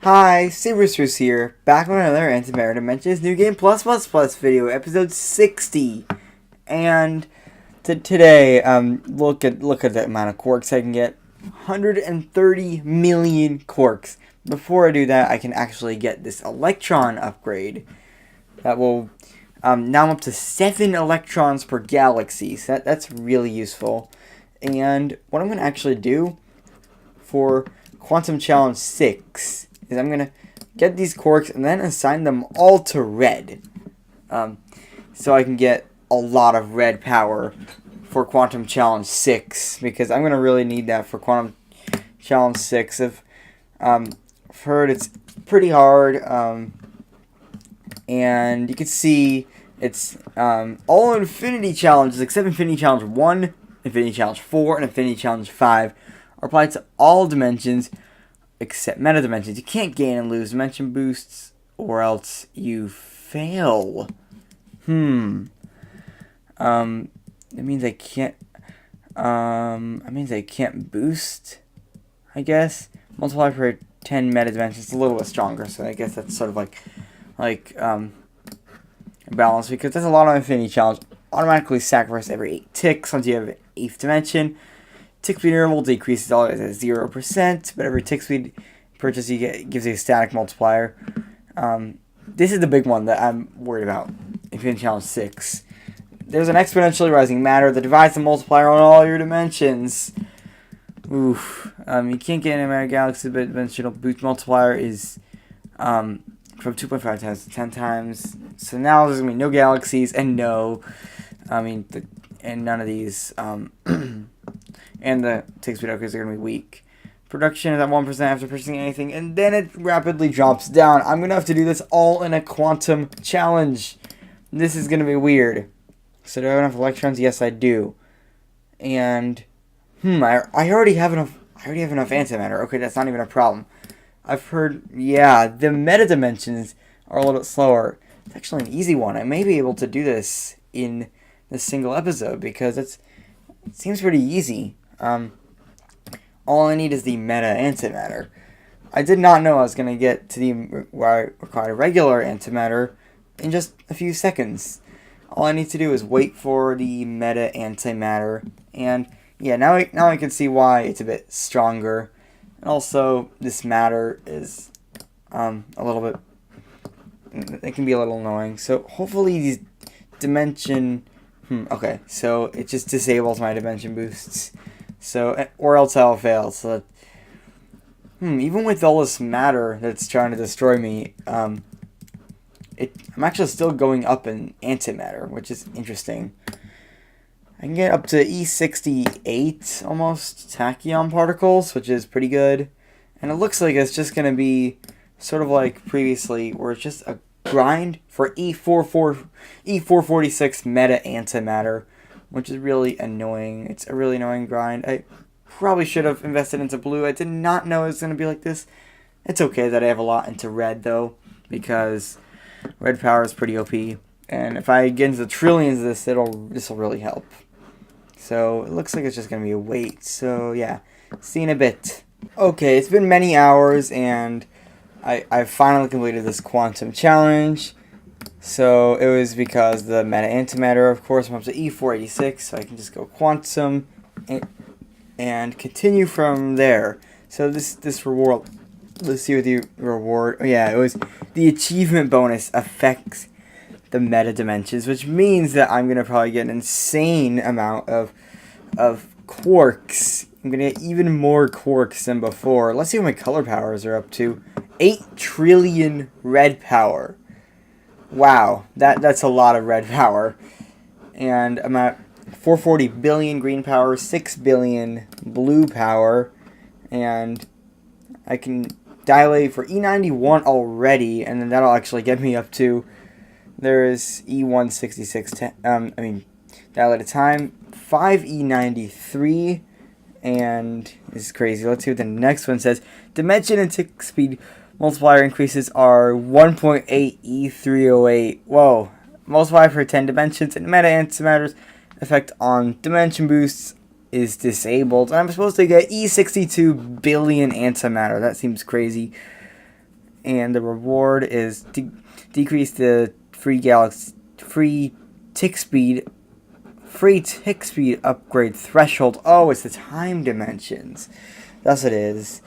Hi, Saberspruce here, back with another Antimatter Dimensions New Game Plus video, episode 60. And today, look at the amount of quarks I can get. 130 million quarks. Before I do that, I can actually get this electron upgrade. That will, now I'm up to 7 electrons per galaxy, so that's really useful. And what I'm going to actually do for Quantum Challenge 6 is I'm going to get these quarks and then assign them all to red. So I can get a lot of red power for Quantum Challenge 6, because I'm going to really need that for Quantum Challenge 6. I've heard it's pretty hard, and you can see it's all Infinity Challenges except Infinity Challenge 1, Infinity Challenge 4, and Infinity Challenge 5 are applied to all dimensions except meta dimensions. You can't gain and lose dimension boosts, or else you fail. That means I can't. That means I can't boost, I guess. Multiply per 10 meta dimensions. It's a little bit stronger, so I guess that's sort of like balance, because there's a lot of Infinity Challenge. Automatically sacrifice every 8 ticks once you have an 8th dimension. Tick speed interval decreases always at 0%, but every tick speed purchase you get gives you a static multiplier. This is the big one that I'm worried about. Infinity Challenge 6. There's an exponentially rising matter that divides the multiplier on all your dimensions. Oof. You can't get any matter galaxy, but dimensional boost multiplier is from 2.5 times to 10 times. So now there's gonna be no galaxies and none of these. And the tick speed upgrades are going to be weak. Production is at 1% after purchasing anything, and then it rapidly drops down. I'm going to have to do this all in a quantum challenge. This is going to be weird. So do I have enough electrons? Yes, I do. And, I already have enough antimatter. Okay, that's not even a problem. I've heard, the meta dimensions are a little bit slower. It's actually an easy one. I may be able to do this in this single episode, because it seems pretty easy. All I need is the meta antimatter. I did not know I was going to get to the required regular antimatter in just a few seconds. All I need to do is wait for the meta antimatter, and now I can see why it's a bit stronger. And also, this matter is a little bit, it can be a little annoying. So hopefully these dimension. Okay, so it just disables my dimension boosts. So, or else I'll fail. So, even with all this matter that's trying to destroy me, I'm actually still going up in antimatter, which is interesting. I can get up to E68 almost tachyon particles, which is pretty good. And it looks like it's just going to be sort of like previously, where it's just a grind for E446 meta antimatter, which is really annoying. It's a really annoying grind. I probably should have invested into blue. I did not know it was going to be like this. It's okay that I have a lot into red, though, because red power is pretty OP. And if I get into the trillions of this, this will really help. So it looks like it's just going to be a wait. So yeah, see in a bit. Okay, it's been many hours, and I finally completed this quantum challenge. So it was because the meta antimatter, of course, I'm up to E486, so I can just go quantum and continue from there. So this reward, let's see what the reward. Oh yeah, it was the achievement bonus affects the meta dimensions, which means that I'm gonna probably get an insane amount of quarks. I'm gonna get even more quarks than before. Let's see what my color powers are up to. 8 trillion red power. Wow, that's a lot of red power. And I'm at 440 billion green power, 6 billion blue power, and I can dilate for E91 already, and then that'll actually get me up to, there's E166, dilated time, 5E93, and this is crazy. Let's see what the next one says. Dimension and tick speed multiplier increases are 1.8 E308. Whoa. Multiply for 10 dimensions, and meta antimatter's effect on dimension boosts is disabled. And I'm supposed to get E62 billion antimatter. That seems crazy. and the reward is decrease the free tick speed upgrade threshold. Oh, it's the time dimensions. That's what it is.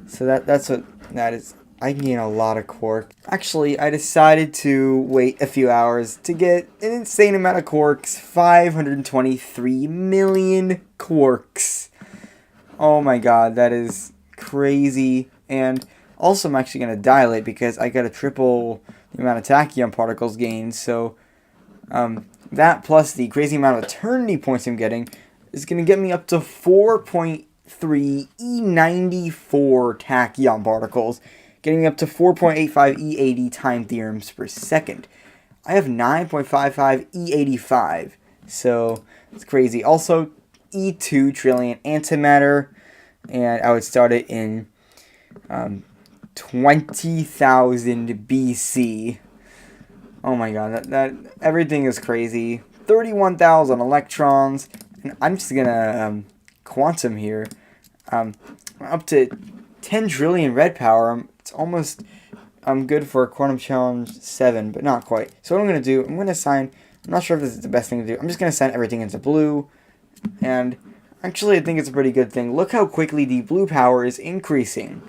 So that's what that is. I can gain a lot of quarks. Actually, I decided to wait a few hours to get an insane amount of quarks. 523 million quarks. Oh my god, that is crazy. And also, I'm actually going to dilate because I got a triple the amount of tachyon particles gained. So, that plus the crazy amount of eternity points I'm getting is going to get me up to 4.3 E94 tachyon particles, getting me up to 4.85 E80 time theorems per second. I have 9.55 E85, so it's crazy. Also, E2 trillion antimatter, and I would start it in 20,000 BC. Oh my god, that everything is crazy. 31,000 electrons, and I'm just gonna quantum here. Up to 10 trillion red power. It's almost good for Quantum Challenge 7, but not quite. So what I'm gonna do, I'm not sure if this is the best thing to do. I'm just gonna send everything into blue, and actually I think it's a pretty good thing. Look how quickly the blue power is increasing.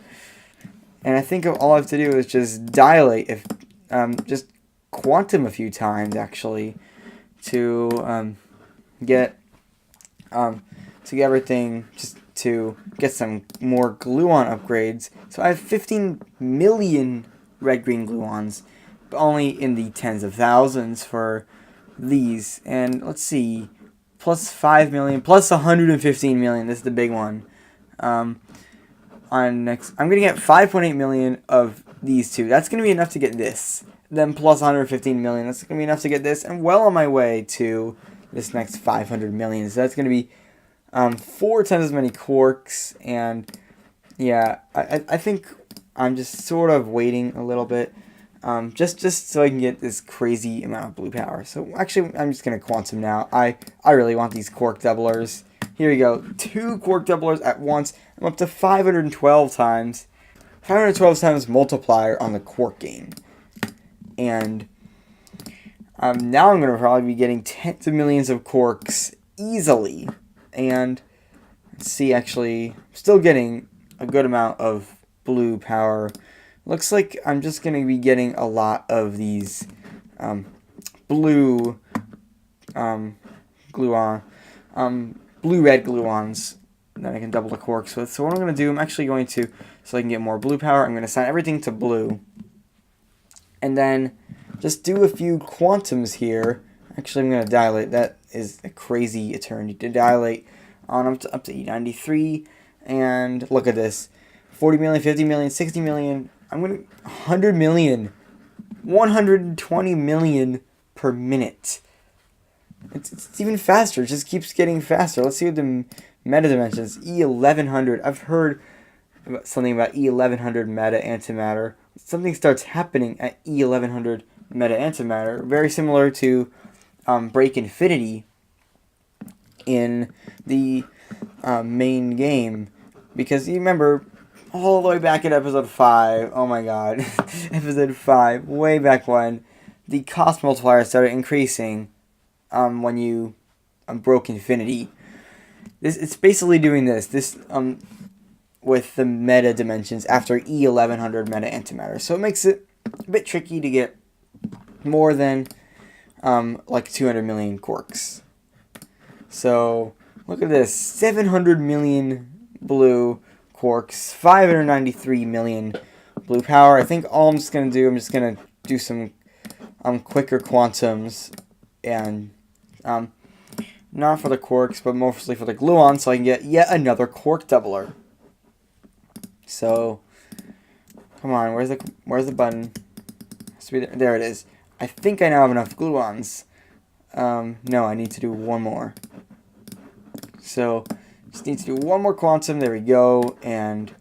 And I think all I have to do is just dilate, just quantum a few times actually, to get everything, just to get some more gluon upgrades. So I have 15 million red-green gluons, but only in the tens of thousands for these. And let's see, plus 5 million, plus 115 million. This is the big one. On next, I'm gonna get 5.8 million of these two. That's gonna be enough to get this. Then plus 115 million. That's gonna be enough to get this, and well on my way to this next 500 million. So that's gonna be 4 times as many quarks. And yeah, I think I'm just sort of waiting a little bit, just so I can get this crazy amount of blue power. So actually, I'm just gonna quantum now. I really want these quark doublers. Here we go, 2 quark doublers at once. I'm up to 512 times. 512 times multiplier on the quark gain. And now I'm going to probably be getting tens of millions of quarks easily. And let's see, actually, I'm still getting a good amount of blue power. Looks like I'm just going to be getting a lot of these blue gluon, blue-red gluons that I can double the quarks with. So what I'm going to do, I'm actually going to, so I can get more blue power, I'm going to assign everything to blue. And then just do a few quantums here. Actually, I'm going to dilate. That is a crazy eternity to dilate on up to E93. And look at this. 40 million, 50 million, 60 million. I'm going to 100 million. 120 million per minute. It's even faster. It just keeps getting faster. Let's see what the meta dimensions. E1100. I've heard about something about E1100 meta antimatter. Something starts happening at E1100 meta antimatter, very similar to Break Infinity in the main game. Because you remember, all the way back in episode 5, oh my god, episode 5, way back when, the cost multiplier started increasing when you broke Infinity. It's basically doing this with the meta dimensions after E1100 meta antimatter. So it makes it a bit tricky to get more than like 200 million quarks. So look at this, 700 million blue quarks, 593 million blue power. I think all I'm just going to do, I'm just going to do some quicker quantums, and not for the quarks, but mostly for the gluons, so I can get yet another quark doubler. So, come on, where's the button? It has to be there. There it is. I think I now have enough gluons. No, I need to do one more. So, just need to do one more quantum. There we go. And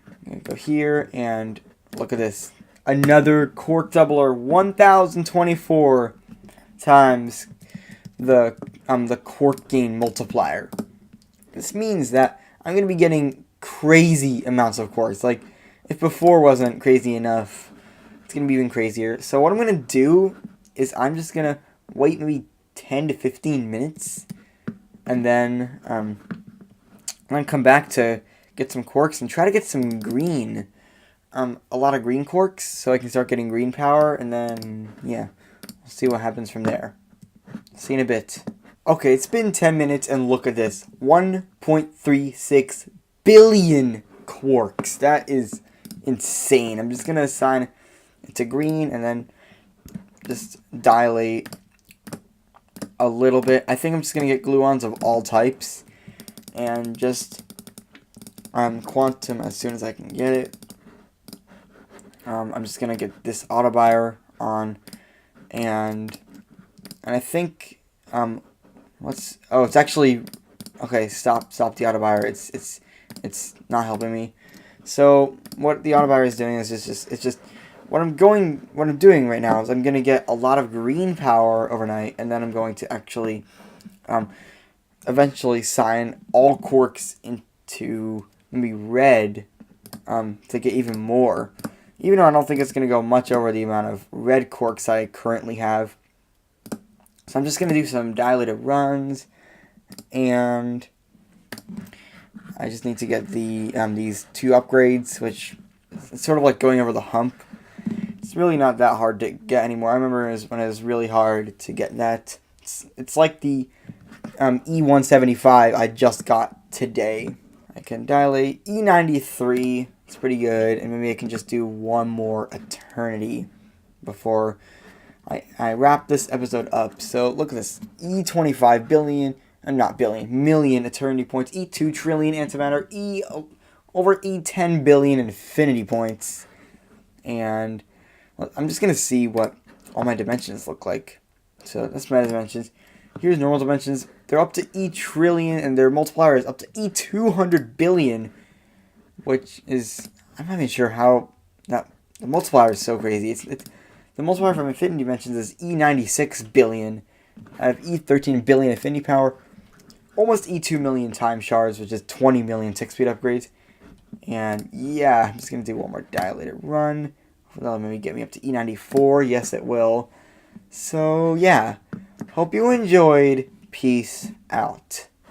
I'm going to go here, and look at this. Another quark doubler, 1,024 times the quark gain multiplier. This means that I'm going to be getting crazy amounts of quarks. Like, if before wasn't crazy enough, it's going to be even crazier. So what I'm going to do is I'm just going to wait maybe 10 to 15 minutes. And then I'm going to come back to get some quarks and try to get some green. A lot of green quarks so I can start getting green power. And then, yeah, we'll see what happens from there. See you in a bit. Okay, it's been 10 minutes and look at this. 1.36 billion quarks. That is insane. I'm just going to assign it to green and then just dilate a little bit. I think I'm just going to get gluons of all types and just quantum as soon as I can get it. I'm just going to get this autobuyer on and I think it's actually okay, stop the autobuyer. It's not helping me. So what the autobuyer is doing is just what I'm doing right now is I'm gonna get a lot of green power overnight, and then I'm going to actually eventually sign all quarks into maybe red to get even more. Even though I don't think it's gonna go much over the amount of red quarks I currently have. So I'm just gonna do some dilated runs, and I just need to get the these 2 upgrades, which it's sort of like going over the hump. It's really not that hard to get anymore. I remember when it was really hard to get that. It's like the E175 I just got today. I can dilate E93. It's pretty good, and maybe I can just do one more eternity before I wrap this episode up. So look at this. E25 billion, not billion, million eternity points. E2 trillion antimatter. Over E10 billion infinity points. And I'm just going to see what all my dimensions look like. So that's my dimensions. Here's normal dimensions. They're up to E trillion, and their multiplier is up to E200 billion. Which is, I'm not even sure how that, the multiplier is so crazy. It's the multiplier from infinity dimensions is E96 billion. I have E13 billion affinity power. Almost E2 million time shards, which is 20 million tick speed upgrades. And yeah, I'm just going to do one more dilated run. That'll maybe get me up to E94. Yes, it will. So yeah, hope you enjoyed. Peace out.